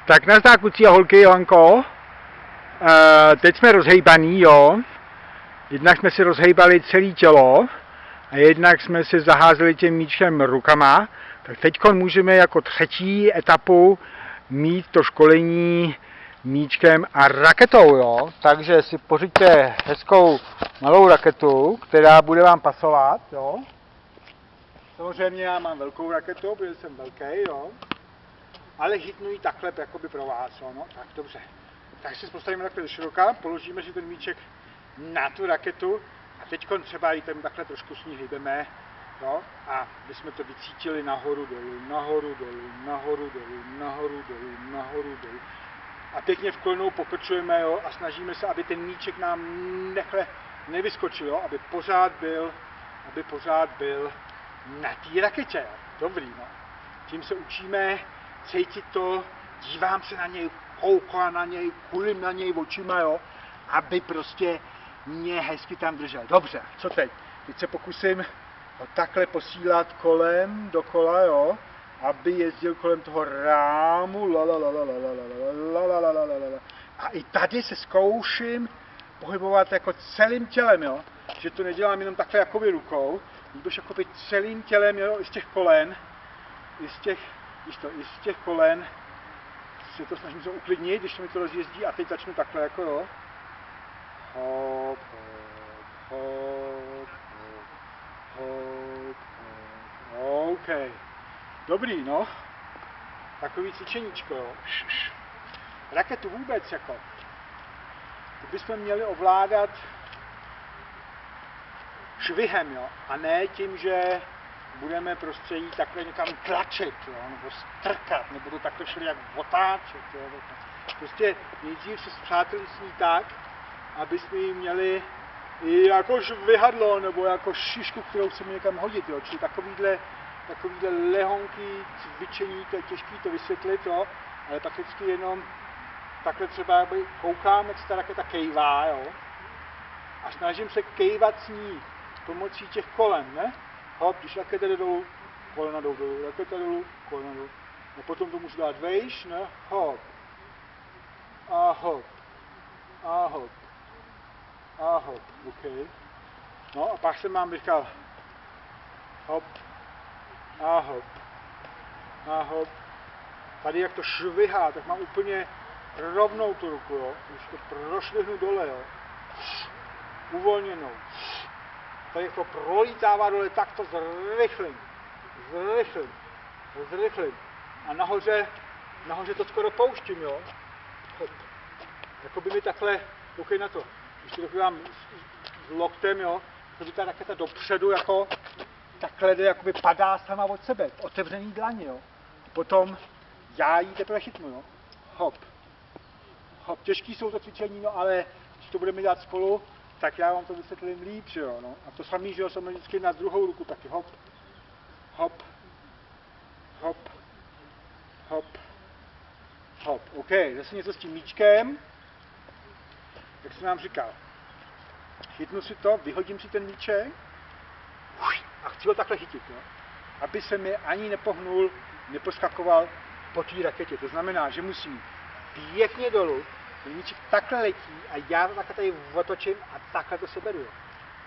Tak nazdar kluci a holky, Johanko. Teď jsme rozhejbaný, jo. Jednak jsme si rozhejbali celé tělo a jednak jsme si zaházeli tím míčem rukama. Tak teď můžeme jako třetí etapu mít to školení míčkem a raketou, jo. Takže si pořiďte hezkou malou raketu, která bude vám pasovat, jo. Samozřejmě já mám velkou raketu, protože jsem velký, jo. Ale chytnu ji takhle, jakoby pro vás, jo, no, tak dobře. Tak si postavíme takhle do široka, položíme si ten míček na tu raketu a teď třeba ji tam takhle trošku s ní hýbeme, jo, a my jsme to vycítili nahoru, dolů, nahoru, dolů, nahoru, dolů, nahoru, dolů, nahoru, dolů. A pěkně v kolonou pokrčujeme, jo, a snažíme se, aby ten míček nám nevyskočil, jo, aby pořád byl na té raketě, jo. Dobrý, no. Tím se učíme cítit to, dívám se na něj, koukám na něj, kulím na něj očima, jo, aby prostě mě hezky tam držel. Dobře, co teď? Teď se pokusím ho takhle posílat kolem, dokola, jo, aby jezdil kolem toho rámu, a i tady se zkouším pohybovat jako celým tělem, jo, že to nedělám jenom takhle jakoby rukou, nebož jakoby celým tělem, jo, i z těch kolen, i z těch kolen se to snažím se uklidnit, když se mi to rozjezdí a teď začnu takhle jako jo. Hop, hop, hop, hop, hop. OK. Dobrý, no. Takový cvičeníčko, jo. Raketu vůbec jako. To bychom měli ovládat švihem, jo. A ne tím, že budeme prostě jí takhle někam tlačit, jo, nebo strkat, nebo to takhle šli jak otáčet, jo. Prostě nejdřív se zpřátelí s ní tak, aby jsme jí měli i jako švihadlo, nebo jako šišku, kterou chceme někam hodit, jo. Čili takovýhle lehonký cvičení, to je těžké to vysvětlit, jo, ale pak vždycky jenom takhle třeba koukám, jak se ta raketa kejvá, jo, a snažím se kejvat s ní pomocí těch kolen, ne? Hop, když raketa jde dolů, kolena jdou dolů, raketa dolů, kolena dolů. A potom to můžu dát vejš, ne? Hop. A hop. A hop. A hop, OK. No a pak jsem vám říkal hop. A hop. A hop. Tady jak to švihá, tak mám úplně rovnou tu ruku, jo. Když to prošvihnu dole, jo. Uvolněnou. Tady to prolítává dole, tak to zrychlím. A nahoře to skoro pouštím, jo. Hop. Jako by mi takhle, koukej na to, když to dám s loktem, jo, to by ta raketa dopředu, jako takhle jde, jakoby padá sama od sebe, otevřený dlaně, jo. A potom já ji teprve chytnu, jo. Hop. Hop, těžký jsou to cvičení, no ale když to budeme dělat spolu, tak já vám to vysvětlím líp, že jo, no. A to samý, že jo, jsem vždycky na druhou ruku taky, hop, hop, hop, hop, hop, OK, zase něco s tím míčkem, jak jsem vám říkal, chytnu si to, vyhodím si ten míček a chci ho takhle chytit, jo, aby se mi ani nepohnul, neposkakoval po té raketě, to znamená, že musím pěkně dolů, ten míček takhle letí a já to takhle tady otočím a takhle to seberu, jo.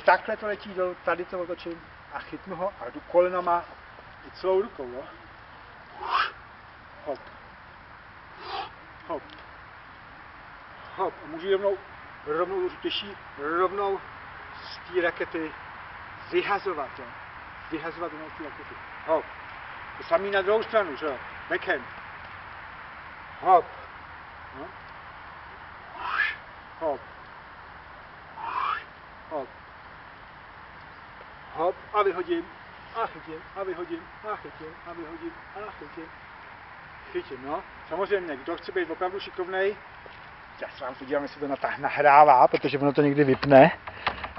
Takhle to letí dolů, tady to otočím a chytnu ho a jdu kolenama i celou rukou, jo. Hop. Hop. Hop. A můžu rovnou těžší, rovnou z té rakety vyhazovat, jo. Vyhazovat rovnou z té rakety. Hop. To samý na druhou stranu, že jo. Backhand. Hop. No. Hop. Hop. Hop. A vyhodím. A chytím. A vyhodím. A chytím. A vyhodím. A chytím. Chytím, no. Samozřejmě, kdo chce být opravdu šikovnej, já se vám podívám, jestli to nahrává, protože ono to někdy vypne.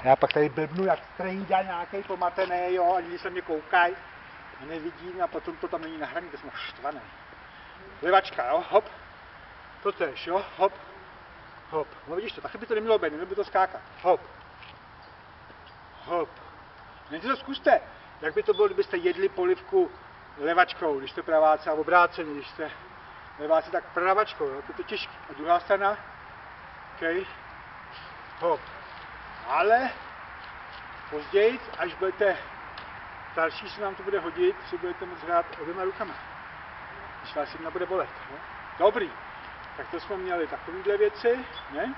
Já pak tady blbnu jak strejda nějaký pomatený, jo, a lidi se mě koukají a nevidí a potom to tam není nahraný, to jsem štvaný. Levačka, jo, hop. To tež, jo, hop. Hop. No vidíš to, takhle by to nemělo být, nemělo by to skákat. Hop. Hop. Nejdřív to zkuste, jak by to bylo, kdybyste jedli polivku levačkou, když jste praváci, a obráceně, když jste Levá si tak pravačkou, jo? To je těžké. A druhá strana, OK, hop. Ale později, až budete starší, se nám to bude hodit, si budete moct hrát oběma rukama. Když vás jedna bude bolet. Jo? Dobrý. Tak to jsme měli takovéhle věci, ne?